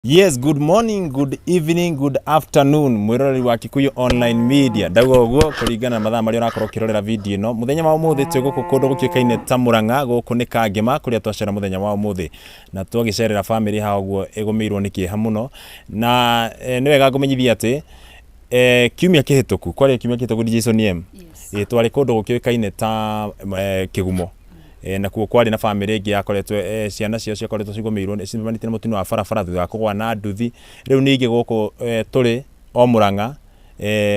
Yes, good morning, good evening, good afternoon. Mwiroreri wa Kikuyu Online Media. Ndauga uguo kuringana na mathaa maria urakorwo ukirorera video ino. Muthenya wa umuthi twi guku kundu gukiukaine ta Murang'a guku ni Kangema kuria twacera muthenya wa umuthi. Na twagicerera family ha uguo egumirwo ni kieha muno. Na ni wega ngumenyithia ati kiumia kihituku kwari kiumia kihituku Jason M. Twari kundu gukiukaine ta Kigumo. Na kuo kwari na family ingi yakoretwe ciana cio ciakoretwo cigomirwo cimanite na mutino wa barabara thutha wa kugwa na nduthi riu ningi guku turi o Murang'a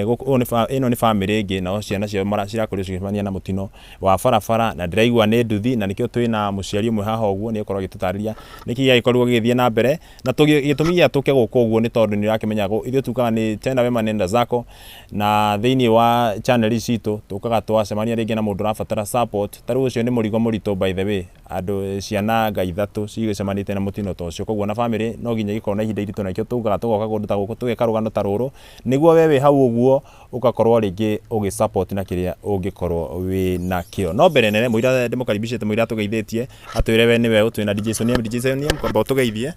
guku ino ni family ingi na ciana cio cirakorirwo cigimania na mutino wa barabara na ndiraigua ni nduthi na nikio twina muciari umwe haha uguo ni ukorwo gitutariria niki giakorwo githie na mbere na gitumia tuke guku uguo ni tondu ni rakimenya ithio tukaga ni tena wema nenda zako na thiini wa channel citu tukaga twacemania ringi na mundu rabatara support taru ucio ni murigo murito by the way andu ciana nga ithatu cigecemanite na mutino to ucio koguo na family no ginya gikorwo na ihinda iritu nakio tugaga tugoka kundu ta guku tugeka rugano ta ruru niguo wewe hau uguo ugakorwo ringi ugi support na kiria ungikorwo wi nakio no mbere nene muira ndimukaribishite muira tugeithĩtie atwire we niwe utwina DJ Sonia kwamba utugeithie.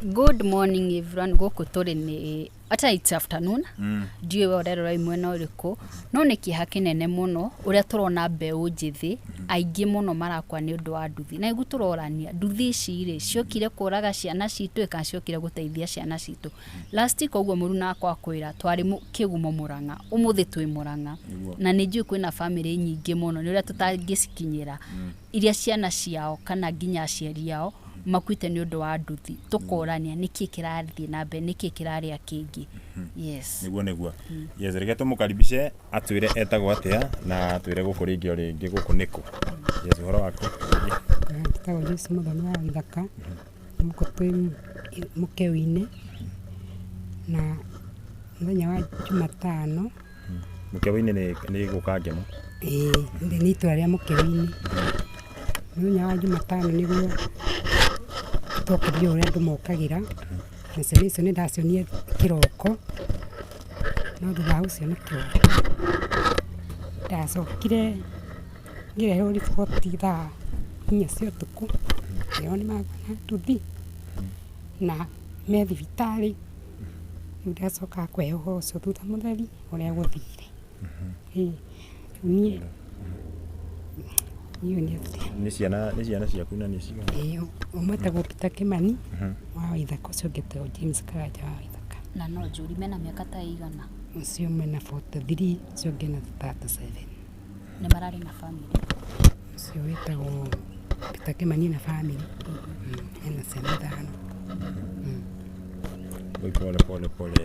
Good morning everyone, guku turi ni ata it's afternoon. Ndiwe urerora imwena uriku no ni kiha kinene muno uria turona mbeu njithi aingi muno marakwa ni undu wa nduthi na igu turorania nduthi ici ri ciokire kuraga ciana citu ika ciokire guteithia ciana citu last week uguo muruna akwa kwira twari Kigumo Murang'a umuthi twi Murang'a na ni njui kwina family nyingi muno ni uria tutangicikinyira iria ciana ciao kana nginya aciari yao makwite ni undu wa nduthi tukorania niki kirathie na mbe niki kiraria kingi. Yes niguo yes reke tumukaribishe atwire etagwo atia na atwire guku ringi ringi guku niku. Yes horo wako tawo Yesu muthoni wa Githaka muko twi Mukewi-ini na muthenya wa Jumatano. Mukewi-ini ni gukangema ndi ni itwa ria Mukewi-ini muthenya wa Jumatano niguo tokiriyo uria andu mokagira na ciana icio ni ndacionie kiroko no thutha ucio ni kiroko ndacokire ngireherwo riboti thaa 4 cia utuku nio ni magana nduthi na me thibitari ndacoka kweho ucio thutha mutheri uria guthire nie ni ciana ciaku na ni ciana umwe ta Peter Kimani wa Ithaka ucio ngete James Karaja wa Ithaka na no njuri mena miaka ta igana ucio mena 43 ucio ngena 37 ni marari na family ucio wetagwo Peter Kimani na family ena ciana thano pole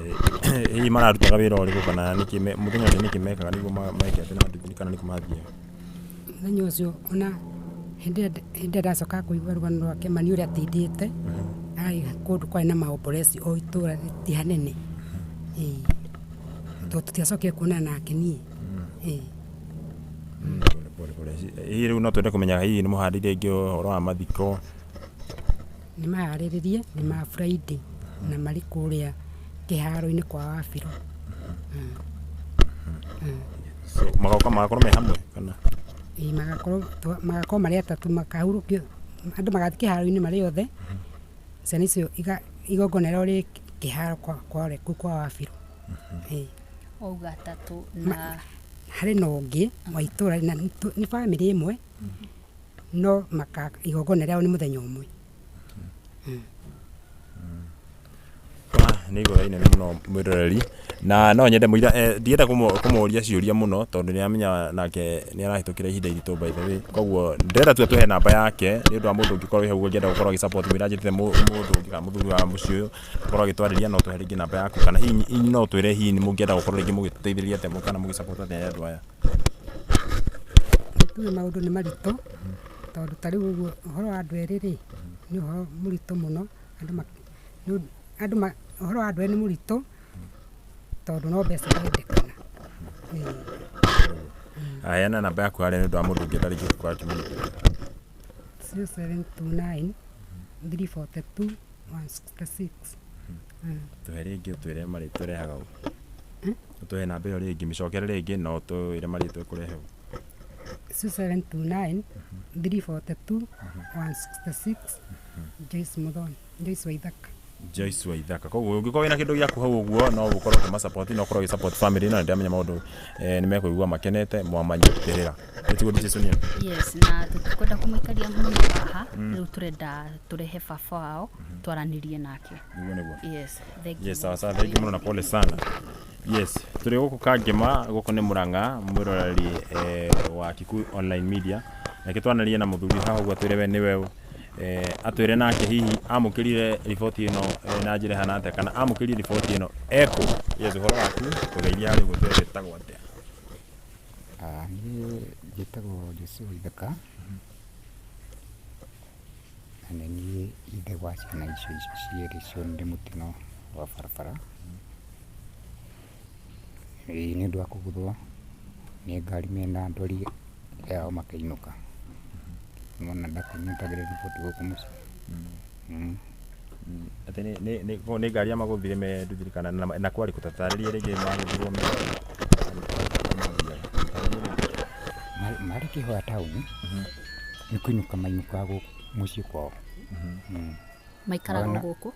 hii mararutaga wira uriku kana niki muthenya ni niki mekaga niguo maikete na nduthi kana niko mathie muthenya ucio ona hindi ndacoka kuigua rugano rwa Kimani uria atindite ai kundu kwai na maomboresi o itura ti hanene to tutiacokire kuonana nake nie pole hii riu no twende kumenya hii ni muhandire ingi horo wa mathiko ni mahariririe ni ma Friday na mari kuria kiharo-ini kwa Wabiro so magakorwo me hamwe kana magakorwo mari atatu makahurukio andu magathi kiharo-ini mari othe ciana icio igongonera ri kiharo kwa reku kwa Wabiro auga tatu na hari no ungi wa itura ni family imwe no igongonera ni muthenya umwe ni guthaine muno mwiroreri na no nyende muira ndienda kumuria ciuria muno tondu ni amenya nake ni arahitukira ihinda iritu by the way koguo ndenda tuhe namba yake ni undu wa mundu ungikorwo hau ngenda gukorwo support mwira njitite mundu ngika muthuri wa mucio uyu gukorwo gitwariria no tuhe ringi namba yaku kana hihi no twire hihi ni mungienda gukorwo ringi mugiteithiriria temo kana mugisupport atia andu aya tu maundu ni marito tondu tari uguo horo wa andu eriri ni horo murito muno andu horo wa andu ni murito tondu no mbeca ndendekana aya na namba yaku ari ni undu wa mundu ungienda ringi kwa tumini 0729 342 166 tuhe ringi utwire marito rehaga tuhe namba iyo ringi micokere ringi no twire marito kurehe 0729 342 166 Joyce Muthoni, Joyce Waithaka. Joyce Waithaka. Koguo ungikorwo wina kindu giaku hau uguo no ukorwo ukima support no ukorwo support family no ndamenya maundu ni mekuigua makenete mwamanyiterera. Etigo DJ Sonia. Yes, na tukwenda kumwikaria muno haha riu turenda turehe baba wao twaranirie nake. Niguo niguo. Yes, thank you. Yes, sawa thank you muno na pole sana. Yes, turi guku Kangema guku ni Murang'a mwiroreri wa Kikuyu Online Media na kitwanarie na muthuri haha uguo twire we niwe atwire nake hihi amukirire riboti ino na njire hanate kana amukirire riboti ino eko yesu horo waku kugeithia hari gutwire tagwo atia. Ni njĩtagwo Joyce Waithaka na nĩ ithe wa ciana icio cierĩ cio nĩ mũtino wa barabara nĩ ũndũ wa kũgũthwo nĩ ngari mena ndwari yao makĩinũka mwana ndakũnyitagĩra riboti gũkũ mũciĩ. Ati ni ngari ya maguthire me nduthirikana na kwari kutatarĩria rĩngĩ maguthirwo marĩ Kĩhoya taũni nĩ kũinũka mainũkaga mũciĩ kwao. Maikaraga gũkũ?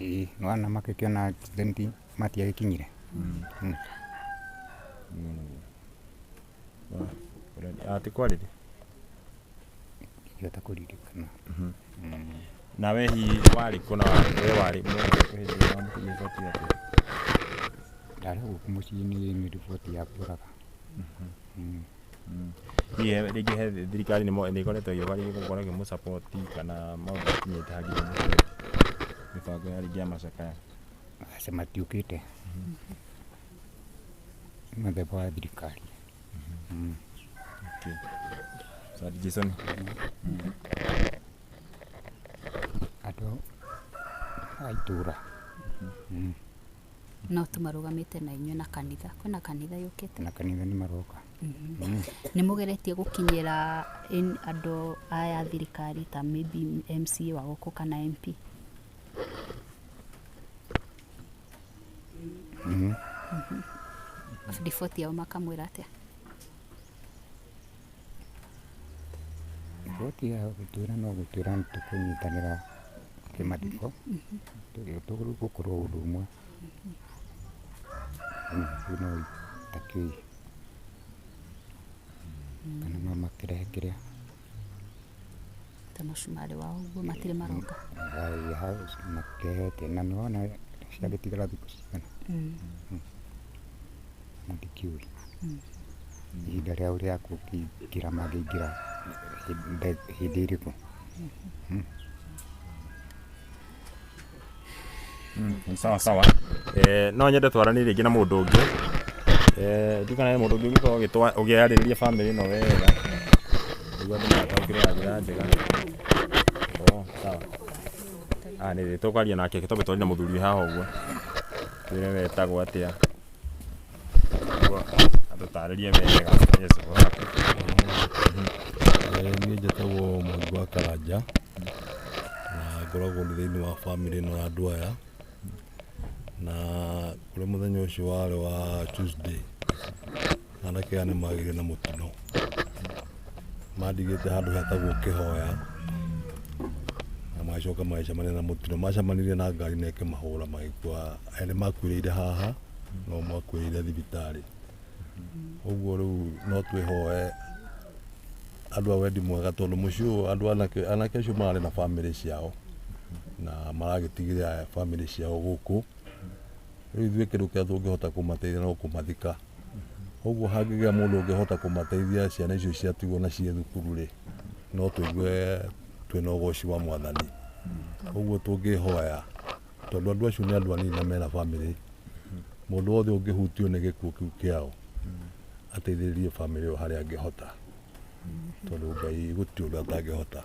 Ĩĩ nĩwana makĩkĩona accident matiagĩkinyire. Ati kwarĩrĩ? Ndiũhota kũririkana. Na we hihi warĩ kũ na we warĩ riboti yake? Ndarĩ gũkũ mũciĩ nĩ riboti ya kũraga. Hihi rĩngĩ he thirikari nĩ ĩkoretwo ĩgĩkorwo ĩkĩmũsapoti kana maũndũ makinyĩte harĩ mĩbango ya rĩngĩ ya macakaya? Aca matiũkĩte mũthemba wa thirikari. Sawa Jason. Andũ a itũra no tumarugamite na inyuĩ na kanitha. Kwĩna kanitha yũkĩte? na kanitha nĩ maroka. Nĩ mũgeretie gũkinyĩra andũ aya thirikari ta maybe MCA wa gũkũ kana MP? Riboti yao makamwĩra atĩa? Riboti ya gũtwĩra no gũtwĩra nĩ tũkũnyitanĩra kĩmathiko tũgũkorwo ũndũ ũmwe no itakĩũi kana no makĩrehe kĩrĩa ta mũcumarĩ wao ũguo matirĩ maroka? makĩrehete na nĩwona ciagĩtigara thikũ cigana ndikĩũi ihinda rĩao rĩa kũingĩra mangĩingĩra hĩndĩ ĩrĩkũ. Sawa sawa. No nyende twaranie rĩngĩ na mũndũ ũngĩ. Ndikana mũndũ ũngĩ ũgĩkorwo ũgĩarĩrĩria family ĩno wega. Nĩguo andũ mataũkĩrwo njĩra njega. Sawa. Nĩ tũkwaria nake tũgĩtwarania na mũthuri haha ũguo. Twĩre wetagwo atĩa. Atũtarĩrie wega. Yesu wake. Niĩ njĩtagwo Mwangi wa Karanja na ngoragwo ndĩ thĩinĩ wa family ĩno ya andũ aya na kũrĩ mũthenya ũcio warĩ wa Tuesday anake aya nĩ magĩire na mũtino mandigĩte handũ hetagwo Kĩhoya na magacoka magĩcemania na mũtino macemanirie na ngari na ĩkĩmahũra magĩkua erĩ makuĩrĩire haha no makuĩrĩire thibitarĩ. Ũguo rĩu no twĩhoe andũ a wendi mwega tondũ mũciĩ ũyũ andũ anake acio mararĩ na family ciao na maragĩtigĩra family ciao gũkũ. Rĩu ithuĩ kĩndũ kĩrĩa tũngĩhota kũmateithia no kũmathika. Ũguo hangĩgĩa mũndũ ũngĩhota kũmateithia ciana icio ciatigwo na ciĩ thukuru-rĩ no tũigue twĩna ũgooci wa Mwathani. Ũguo tũngĩhoya tondũ andũ acio nĩ andũ anini na mena family. Mũndũ wothe ũngĩhutio nĩ gĩkuũ kĩu kĩao ateithĩrĩrie family ĩyo harĩa angĩhota tondũ Ngai gũtirĩ ũndũ atangĩhota.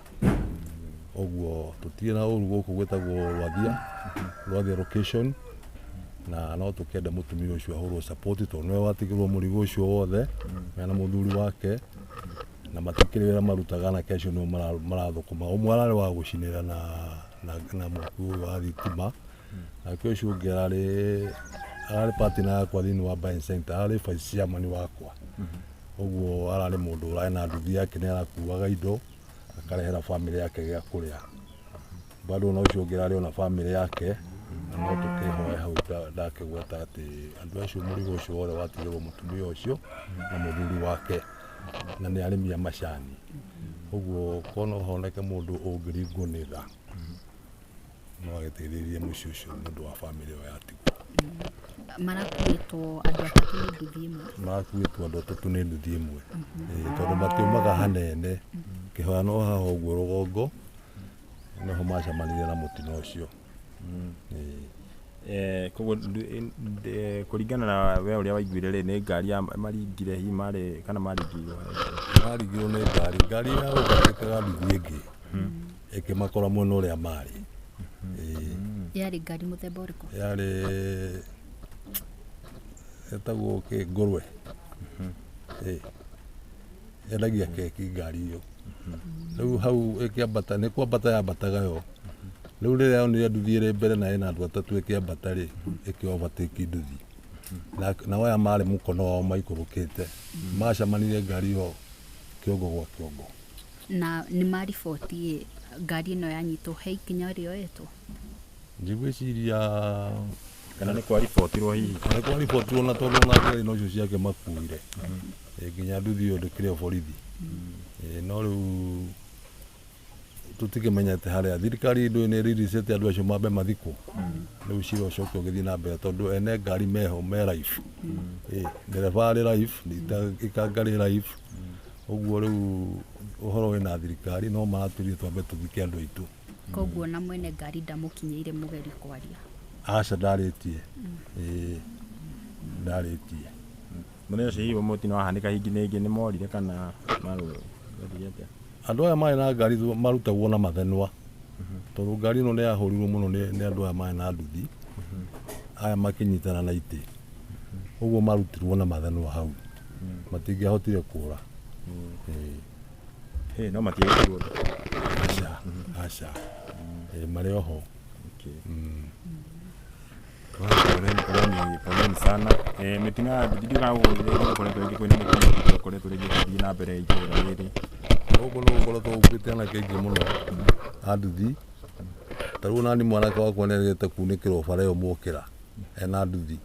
Ũguo tũtirĩ na ũru gũkũ gwĩtagwo Rwathia location na no tũkĩenda mũtumia ũcio ahũrwo support tondũ nĩwe watigĩrwo mũrigo ũcio wothe mena mũthuri wake na matikĩrĩ wĩra marutaga anake acio nĩo marathũkũma. Ũmwe ararĩ wa gũcinĩra na mwaki ũyũ wa thitima nake ũcio ũngĩ ararĩ partner yakwa thĩinĩ wa buying center ararĩ vice chairman wakwa. Ũguo ararĩ mũndũ ũrarĩ na nduthi yake nĩ arakuaga indo akarehera bamĩrĩ yake gĩa kũrĩa. Bado na ũcio ũngĩ ararĩ ona bamĩrĩ yake na no tũkĩhoya hau ndakĩgweta atĩ andũ acio mũrigo ũcio wothe watigĩrwo mũtumia ũcio na mũthuri wake na nĩ arĩmi a macani. Ũguo korwo no honeke mũndũ ũngĩringwo nĩ tha no agĩteithĩrĩrie mũciĩ ũcio nĩ ũndũ wa bamĩrĩ ĩyo yatigwo. Marakuĩtwo andũ atatũ nĩ nduthi ĩmwe. Marakuĩtwo andũ atatũ nĩ nduthi ĩmwe tondũ matiumaga hanene. Kĩhoya no haha ũguo rũgongo noho macemanirie na mũtino ũcio. Koguo kũringana na we ũrĩa waiguire rĩ nĩ ngari ya maringire hihi marĩ kana maringirwo? Maringirwo nĩ ngari ya gũgatĩkaga nduthi ĩngĩ ĩkĩmakora mwena ũrĩa marĩ. Yarĩ ngari mũthemba ũrĩkũ? Yarĩ ĩtagwo ngũrwe. Yendagia keki ngari ĩyo. Rĩu hau ĩkĩambata nĩ kwambata yambataga yo. Rĩu rĩrĩa yonire nduthi ĩrĩ mbere na ĩna andũ atatũ ĩkĩambata rĩ ĩkĩ overtake nduthi. Na waya marĩ mũkono wao maikũrũkĩte macemanirie ngari ĩyo kĩongo gwa kĩongo. Na nĩ mariboti ngari ĩno yanyitwo he ikinya rĩoetwo? Njigwĩciria kana nĩ kwaribotirwo hihi? Nĩ kwaribotirwo na tondũ na ngari no cio ciake makuire nginya nduthi ĩyo ndĩkĩrĩ borithi. No rĩu tũtikĩmenyete harĩa thirikari ndũĩ nĩ releasĩte andũ acio mambe mathikwo. Rĩu cira ũcoke ũgĩthiĩ na mbere tondũ ene ngari meho me life. Ndereba arĩ life, ikanga rĩ life. Ũguo rĩu ũhoro wĩna thirikari no maratũrie twambe tũthike andũ aitũ. Koguo na mwene ngari ndamũkinyĩire mũgeri kwaria? Aca ndarĩtie. Ndarĩtie. Mũthenya ũcio hihi mũtino wahanĩka hingi nĩ ĩngĩ nĩ morire kana marũgire atĩa? Andũ aya marĩ na ngari marutagwo na mathenwa tondũ ngari ĩno nĩ yahũrirwo mũno nĩ andũ aya marĩ na nduthi aya makĩnyitana na itĩ. Ũguo marutirwo na mathenwa hau matingĩahotire kũra. No matiagĩrwo? Aca marĩ oho. Poleni sana. Mĩtino ya nduthi ndĩgũkoretwo ĩngĩ kwĩna mĩtino ĩkoretwo rĩngĩ gũthiĩ na mbere itũũra rĩrĩ. Gũkũ no gũkoretwo gũkĩte anake aingĩ mũno a nduthi. Ta rĩu nani mwanake wakwa nĩerĩgĩte kunĩkĩrwo bara ĩyo mũkĩra ena nduthi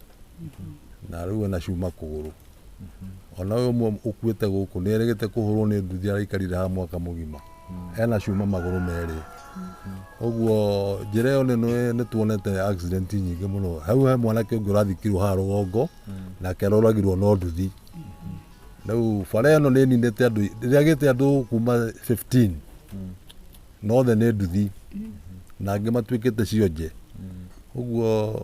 na rĩu ena cuma kũgũrũ. Ona ũyũ ũmwe ũkuĩte gũkũ nĩerĩgĩte kũhũrwo nĩ nduthi araikarire haha mwaka mũgima ena cuma magũrũ merĩ. Ũguo njĩra ĩyo nĩ tuonete accident nyingĩ mũno. Hau he mwanake ũngĩ ũrathikirwo haha rũgongo nake aroragirwo no nduthi. Rĩu bara ĩno nĩ ninĩte andũ rĩrĩa gĩte andũ kuma 15 nothe nĩ nduthi na angĩ matuĩkĩte cionje. Ũguo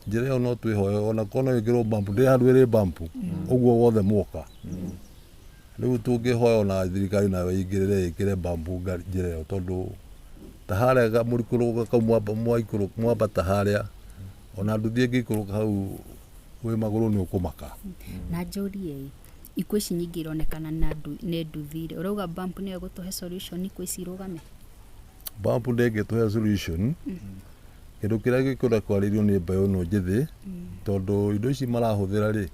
njĩra ĩyo no twĩhoe ona korwo no ĩkĩrwo bump ndĩ handũ ĩrĩ bump ũguo wothe mwoka. Rĩu tũngĩhoya ona thirikari nayo ĩingĩrĩre ĩkĩre bump njĩra ĩyo tondũ ta harĩa mũrikũrũka kau mwambata harĩa ona nduthi ĩngĩikũrũka hau wĩ magũrũ nĩ ũkũmaka. Na njũrie ikuũ ici nyingĩ ironekana nĩ nduthi rĩ ũrauga bump nĩyo ĩgũtũhe solution ikuũ ici irũgame? Bump ndĩngĩtũhe solution. Kĩndũ kĩrĩa gĩkũra kwarĩrio nĩ mbeũ ĩno njĩthĩ tondũ indo ici marahũthĩra rĩ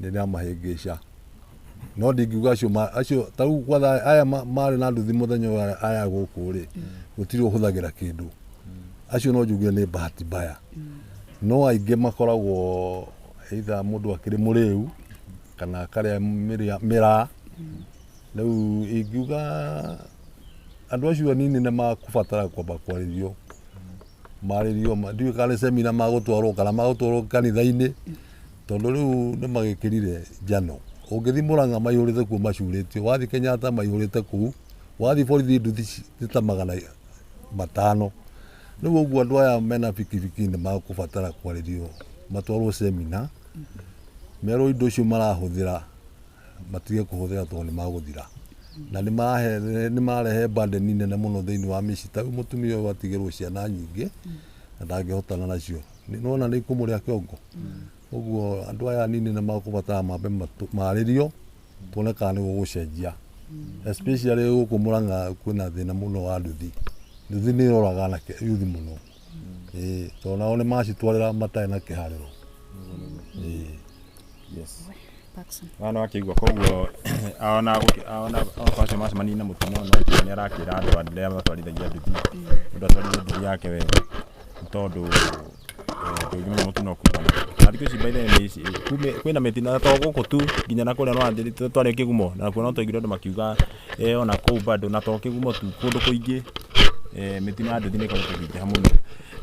nĩ rĩa mahĩngĩca. No ndingiuga acio ta rĩu kwa aya marĩ na nduthi mũthenya ũyũ aya gũkũ rĩ gũtirĩ ũhũthagĩra kĩndũ. Acio no njuge nĩ bahati mbaya. No aingĩ makoragwo either mũndũ akĩrĩ mũrĩu kana akarĩa mĩraa. Rĩu ingiuga andũ acio anini nĩ makũbatara kwamba kwarĩrio. Ndiũĩ kana nĩ semina magũtwarwo kana magũtwarwo kanitha-inĩ tondũ rĩu nĩ magĩkĩrire njano. Ũngĩthiĩ Mũrang'a maihũrĩte kuo macurĩtio, wathiĩ Kenyatta maihũrĩte kũu, wathiĩ borithi nduthi nĩ ta 500. Rĩu ũguo andũ aya mena bikibiki nĩ magũbatara kwarĩrio matwarwo semina merwo indo icio marahũthĩra matige kũhũthĩra tondũ nĩ magũthira. Na nĩ marehe burden nene mũno thĩinĩ wa mĩciĩ. Ta rĩu mũtumia ũyũ atigĩrwo ciana nyingĩ na ndangĩhotana nacio. Nĩwona nĩ ikũmũrĩa kĩongo. Ũguo andũ aya anini nĩ magũbatara mambe marĩrio tuone kana nĩ gũgũcenjia. Especially gũkũ Mũrang'a kwĩna thĩna mũno wa nduthi. Nduthi nĩ iroraga anake youth mũno. Tondũ nao nĩ macitwarĩra matarĩ na kĩharĩro. Pastor Paxson. Wana wakigwa koguo aona kwa macemani na mutino no ni arakira andu arĩa matwarithagia nduthi ndu atwarithia nduthi yake wega tondu ndũngĩmenya mũtino kuma na thikũ ici by the way kwĩna mĩtino to gũkũ tu nginya na kũrĩa no andĩrĩ twarĩ kĩgumo na kuo no twaiguire andũ makiuga ona kũu bado na to kĩgumo tu kũndũ kũingĩ mĩtino ya nduthi nĩ ĩkoretwo ĩkĩingĩha mũno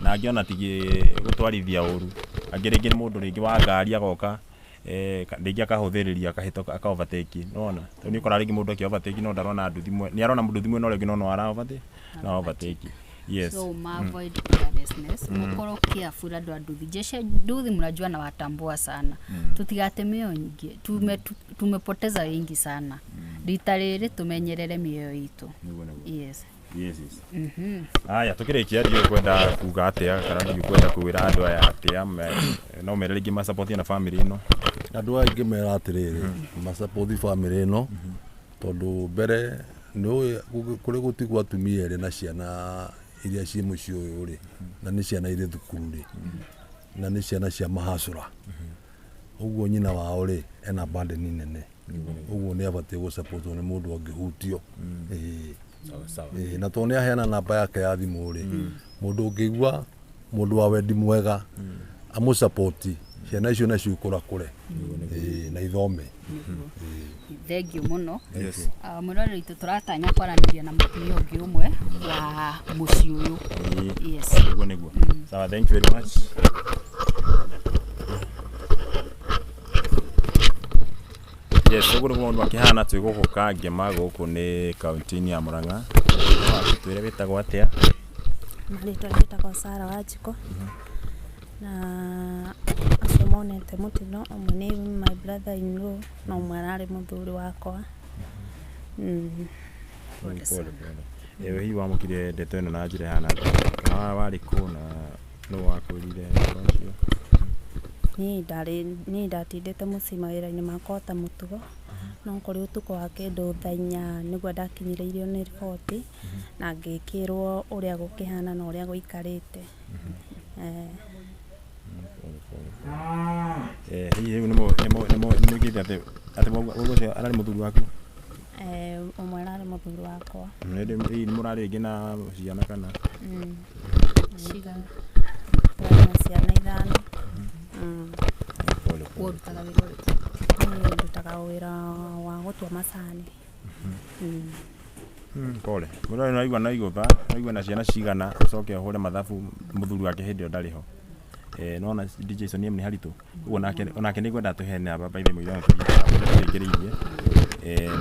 na angĩ ona tigĩ gũtwarithia ũru angĩ rĩngĩ nĩ mũndũ rĩngĩ wa ngari agoka rĩngĩ akahũthĩrĩria akahĩtũka aka overtake nona tondũ nĩ ũkoraga rĩngĩ mũndũ akĩ overtake no ndarona nduthi nĩ arona nduthi mwena ũrĩa ũngĩ no ara overtake na overtake. Yes. So avoid carelessness. Mukoro careful andũ a nduthi. Jesha nduthi mnajua na watambua sana. Tutigate mioyo nyingi. Tumepoteza wengi sana. Rita rĩrĩ tumenyerere mioyo itu. Yes. Yes. Aya tukirikia ndio kwenda kuga atia kana ndio kwenda kuwira andu aya atia no mererigi ma support na family ino andu aingi mera atiriri ma support family ino tondu mbere no kuri gutigwa atumia eri na ciana iria ci muci uyu ri na ni ciana iri thukuru ri na ni ciana cia mahacura uguo nyina wao ri ena burden nene uguo ni abatie gu support ni mundu angihutio sawa na to ni aheana namba yake ya thimu ri mundu ngigwa mundu wa wendi mwega amu support ciana icio na ciukura kure na ithome. Thank you muno. Yes. Murori itu turatanya kwaraniria na mutumia ungi umwe wa muci uyu. Yes. Uguo niguo. Sawa, thank you very much. Yes, uguo niguo mundu akihana twi guku Kangema guku ni kaunti ya Murang'a. Twire bitagwo atia? Marito nitagwo Sarah Wanjiko. Na asomonete mutino umwe ni my brother in law na umwe arari muthuri wakwa. Ewe hi wamukire ndeto ino na njira hana wari ku na no wakurire ucio ni ndatindite mucii mawira-ini makwa ta mutugo no kuri utuko wa kindu thainya niguo ndakinyiriirio ni riboti na ngikirwo uria gukihana na uria guikarite. Hihi nimo githia ate ucio arari muthuri waku? Umwe arari muthuri wakwa. Ni murari ingi na ciana kana? Ciana ciana ithano. Urutaga wira urĩkũ? Ndutaga wira wa gutua macani. Pole. Murari naigua naigua na ciana cigana ucoke uhure mathabu muthuri wake hindi o ndari ho. Nona DJ Sonia ni haritu uguo nake ni gwenda tuhe namba by the way muira tuingiriirie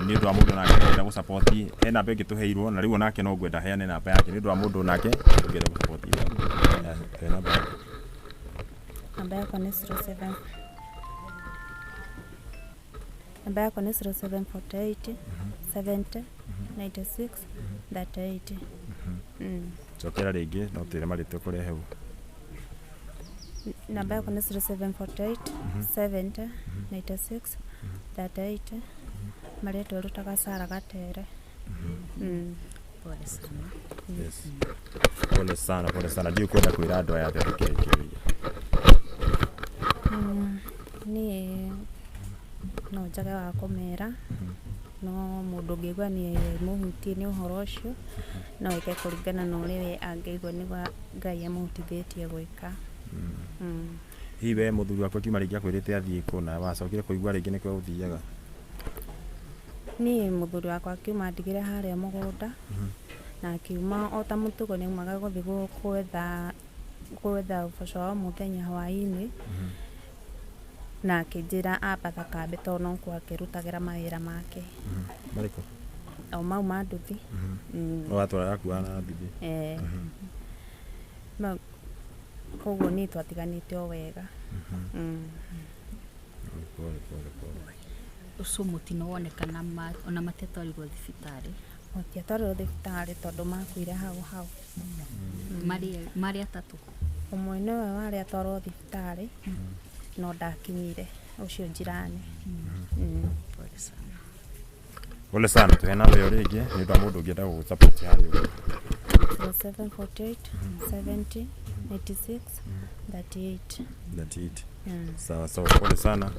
ni ndu wa mundu nake gwenda gu support ena mbe ngituheirwo na riu nake no gwenda heane namba yake ni ndu wa mundu nake gwenda gu support namba yako ni 07 namba yako ni 0748 70 96 38. Chokera ringi no tire marito kurehe u namba yako ni 0748 70 96 38. Marito rutaga Sarah Gatere. Pole sana. Yes. Pole sana. Ndio kwenda kwira andu aya atherukiria. Ni no njaga wa kumera no mundu ngigwa ni muhutie ni uhoro ucio no ike kuringana na uria angigwa ni Ngai amutithĩtie gwika. Hiwe muthuri wakwa kiuma ringi akwirite athie ku na wacokire kuigwa ringi ni kwa uthiaga? Ni muthuri wakwa kiuma ndigire haria mugunda na kiuma o ta mutugo ni maga guthi gwetha uboco wa muthenya hwaini na kinjira abatha kambe to no kwa kirutagira mawira make. Mariko o mau ma nduthi no atwara yakua na nduthi ma koguo ni twatiganite o wega. Pole. Ucio mutino wonekana ona matetwarirwo thibitari? Matiatwarirwo thibitari tondu makuire hau. Mari atatu? Umwe niwe wari atwarwo thibitari no ndakinyire ucio njirani. Pole sana. Tuhe namba yo ringi ni ndu mundu ngienda gu support hario 0748 70 96 38. Sawa sawa, pole sana.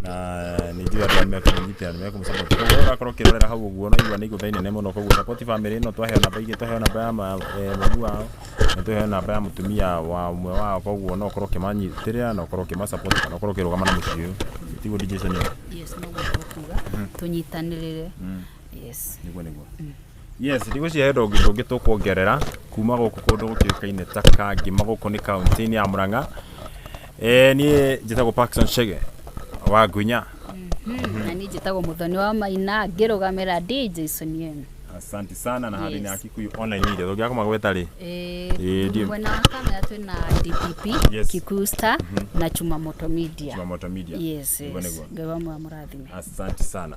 Na nijua ndio nimekunyita nimekusupport. Kwa hiyo akoro kirorera hau uguo no igwa ni guthaine ne muno koguo support family no twahe namba ingi twahe namba ya mugu wao na twahe namba ya mutumia wa umwe wao koguo no koro kimanyitirira no koro kima support no koro kirugama na muciu tigo DJ Sonia. Yes, no gukuga tunyitanirire. Yes. Niguo. Yes, ndigo cia hedo ngi tukuongerera kuma guku kundu gukikaine taka ngima guku ni county ya Murang'a. Ni njitagwo Paxson Chege wa Gunya. Na ni njitagwo Muthoni wa Maina ngirugamira DJ Sonia. Asante sana na hali ni Akikuyu online media. Ndogia kama gweta ri. Mwena wa kamera twina DPP, Yes. Kikuyu Star na Chumamoto Media. Chumamoto Media. Yes. Gawa mwa murathime. Asante sana.